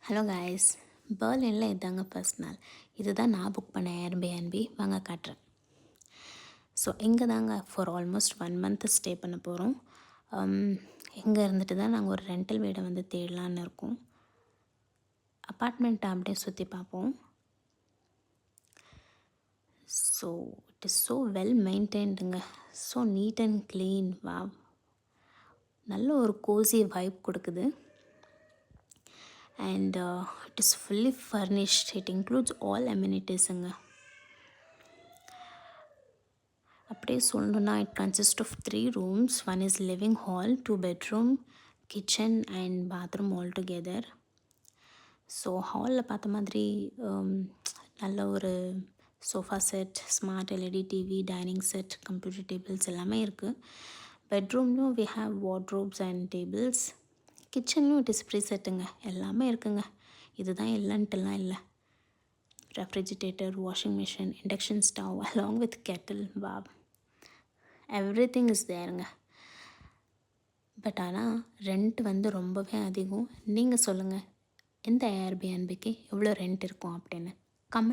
Hello guys, பெர்லினில் இதாங்க first நாள். இதுதான் நான் புக் பண்ண ஏர்பிஎன்பி. வாங்க காட்டுறேன். ஸோ இங்கே தாங்க ஃபார் ஆல்மோஸ்ட் 1 மந்த் ஸ்டே பண்ண போகிறோம். இங்கே இருந்துட்டு தான் நாங்கள் ஒரு ரெண்டல் வீடை வந்து தேடலான்னு இருக்கோம். அப்பார்ட்மெண்ட்டை அப்படியே சுற்றி பார்ப்போம். So it is so well மெயின்டைன்டுங்க. So neat and clean. வா, நல்ல ஒரு கோசி வைப் கொடுக்குது. And it is fully furnished. It includes all amenities-ங்க. அப்படியே சொல்லணுன்னா it consists of 3 rooms. One is living hall, 2 bedroom, kitchen and bathroom all together. So ஹாலில் பார்த்த மாதிரி நல்ல ஒரு sofa set, smart LED TV, dining set, computer tables எல்லாமே இருக்குது. பெட்ரூம்லையும் we have wardrobes and tables. கிச்சன்லையும் இட் இஸ் ப்ரீ செட்டுங்க. எல்லாமே இருக்குங்க. இதுதான் இல்லைன்ட்டுலாம் இல்லை. Refrigerator, washing machine, induction stove along with kettle, wow, everything is தேருங்க. பட் ஆனால் ரெண்ட் வந்து ரொம்பவே அதிகம். நீங்கள் சொல்லுங்கள், இந்த ஏர்பிஎன்பிக்கு எவ்வளோ ரெண்ட் இருக்கும் அப்படின்னு கமெண்ட்